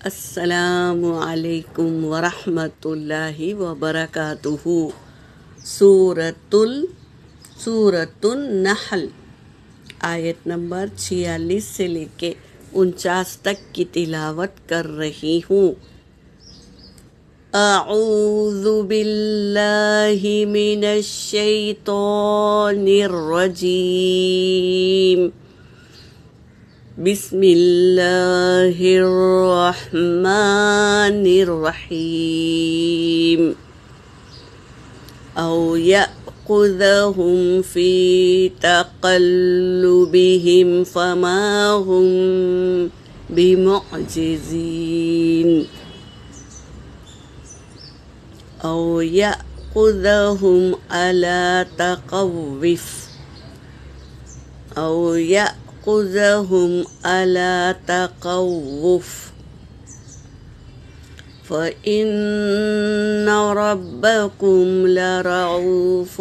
السلام علیکم ورحمۃ اللہ وبرکاتہ۔ سورۃ النحل آیت نمبر 46 سے لے کے 49 تک کی تلاوت کر رہی ہوں۔ اعوذ باللہ من الشیطان الرجیم، بسم اللہ الرحمن الرحیم۔ او یأخذہم فی تقلبہم فما ہم بمعجزین، او یأخذہم علی تخوف، او یأخذہم علی تخوف، فإن ربکم لرؤوف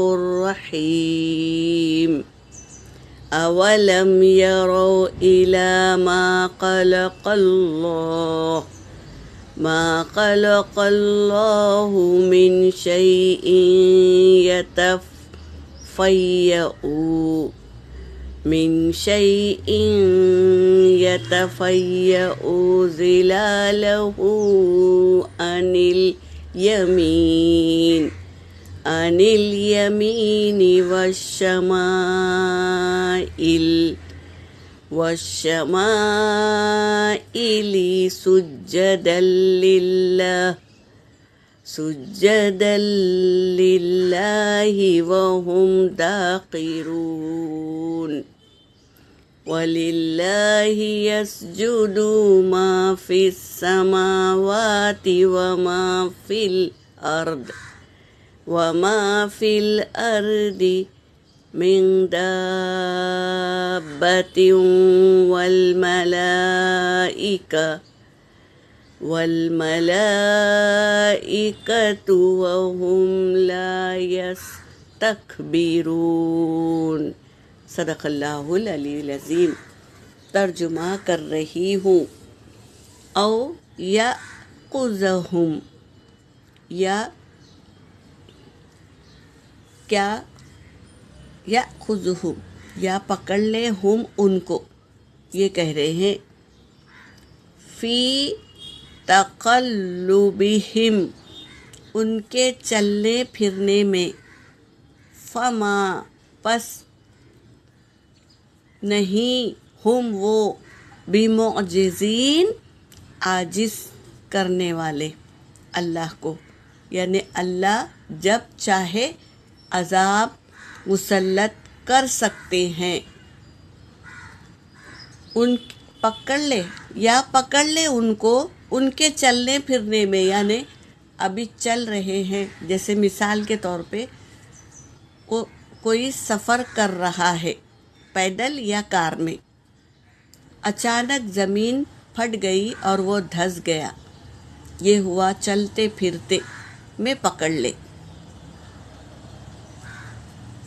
رحیم۔ اولم یروا الی ما خلق اللہ من شیء یتفیأ ظلاله عن الیمین والشمائل سجدا للہ وهم داخرون۔ وَلِلَّهِ يَسْجُدُ مَا فِي السَّمَاوَاتِ وَمَا فِي الْأَرْضِ مِن دَابَّةٍ وَالْمَلَائِكَةُ وَهُمْ لَا يَسْتَكْبِرُونَ۔ صدق اللہ العلی العظیم۔ ترجمہ کر رہی ہوں۔ او یأخذہم، یا کیا یأخذہم، یا پکڑ لے ہم ان کو، یہ کہہ رہے ہیں فی تقلبہم، ان کے چلنے پھرنے میں، فما پس نہیں، ہم وہ، بمعجزین عاجز کرنے والے اللہ کو، یعنی اللہ جب چاہے عذاب مسلط کر سکتے ہیں۔ ان پکڑ لے ان کو ان کے چلنے پھرنے میں، یعنی ابھی چل رہے ہیں، جیسے مثال کے طور پہ کوئی سفر کر رہا ہے پیدل یا کار میں، اچانک زمین پھٹ گئی اور وہ دھس گیا، یہ ہوا چلتے پھرتے میں پکڑ لے۔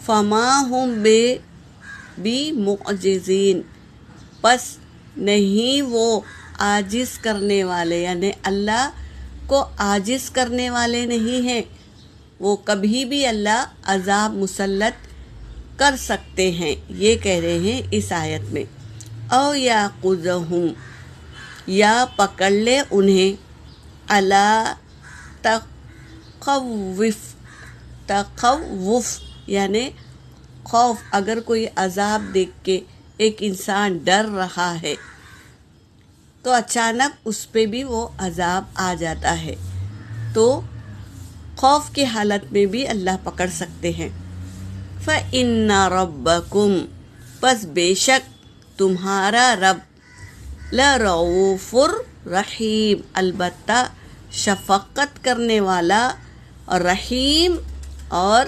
فما ہم بمعجزین، پس نہیں وہ عاجز کرنے والے، یعنی اللہ کو عاجز کرنے والے نہیں ہیں، وہ کبھی بھی اللہ عذاب مسلط کر سکتے ہیں، یہ کہہ رہے ہیں اس آیت میں۔ او یاخذہم، یا پکڑ لے انہیں، علی تخوف یعنی خوف، اگر کوئی عذاب دیکھ کے ایک انسان ڈر رہا ہے تو اچانک اس پہ بھی وہ عذاب آ جاتا ہے، تو خوف کی حالت میں بھی اللہ پکڑ سکتے ہیں۔ فَإِنَّ رَبَّكُمْ، پس بے شک تمہارا رب، لَرَؤُوفٌ رحیم، البتہ شفقت کرنے والا، اور رحیم اور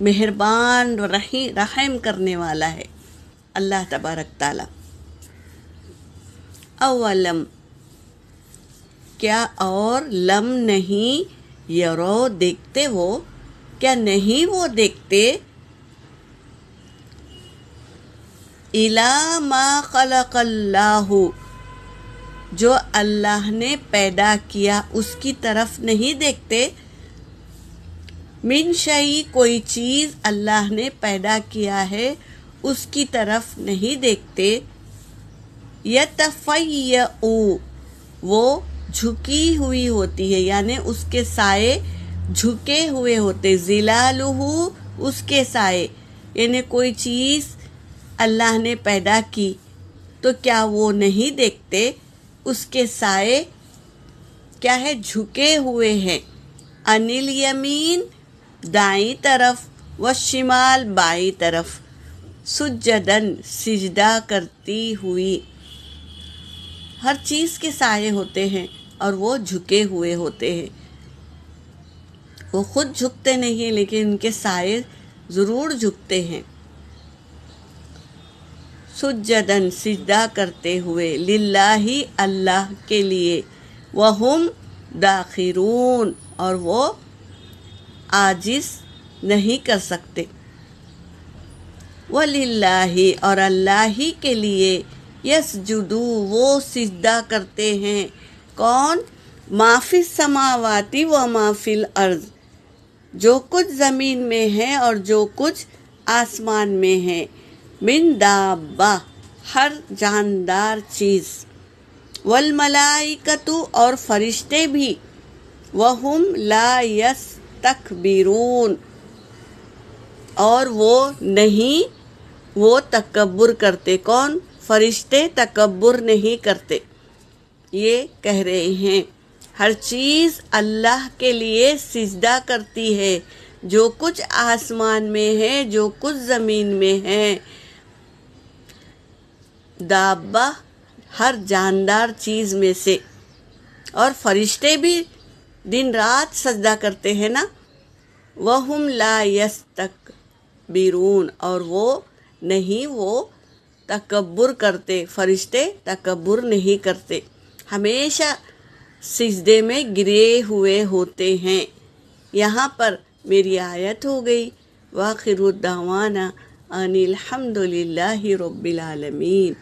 مہربان رحم کرنے والا ہے اللہ تبارک تعالی۔ اولم، کیا اور لم نہیں، یرو دیکھتے وہ، کیا نہیں وہ دیکھتے، اِلیٰ ما خلق اللہ، جو اللہ نے پیدا کیا اس کی طرف نہیں دیکھتے. من شیء کوئی چیز اللہ نے پیدا کیا ہے اس کی طرف نہیں دیکھتے. یتفیع وہ جھکی ہوئی ہوتی ہے یعنی اس کے سائے جھکے ہوئے ہوتے. ظلالہ اس کے سائے یعنی کوئی چیز اللہ نے پیدا کی تو کیا وہ نہیں دیکھتے اس کے سائے کیا ہے جھکے ہوئے ہیں. عن الیمین دائیں طرف والشمال بائیں طرف. سجدن سجدہ کرتی ہوئی. ہر چیز کے سائے ہوتے ہیں اور وہ جھکے ہوئے ہوتے ہیں. وہ خود جھکتے نہیں لیکن ان کے سائے ضرور جھکتے ہیں. سجدن سجدہ کرتے ہوئے. للہ اللہ کے لیے. وہم داخرون اور وہ عاجز نہیں کر سکتے. وَلِلَّهِ اور اللہ ہی کے لیے. یسجدو وہ سجدہ کرتے ہیں. کون؟ ما فی السماوات و ما فی الارض جو کچھ زمین میں ہے اور جو کچھ آسمان میں ہے. من دابہ ہر جاندار چیز. والملائکۃ اور فرشتے بھی. وہم لا یستکبرون اور وہ نہیں وہ تکبر کرتے. کون؟ فرشتے تکبر نہیں کرتے. یہ کہہ رہے ہیں ہر چیز اللہ کے لیے سجدہ کرتی ہے. جو کچھ آسمان میں ہے جو کچھ زمین میں ہے. دابہ ہر جاندار چیز میں سے. اور فرشتے بھی دن رات سجدہ کرتے ہیں نا. وَهُمْ لَا يَسْتَكْبِرُونَ اور وہ نہیں وہ تکبر کرتے. فرشتے تکبر نہیں کرتے ہمیشہ سجدے میں گرے ہوئے ہوتے ہیں. یہاں پر میری آیت ہو گئی. وآخر الدعوانا ان الحمد للہ رب العالمین.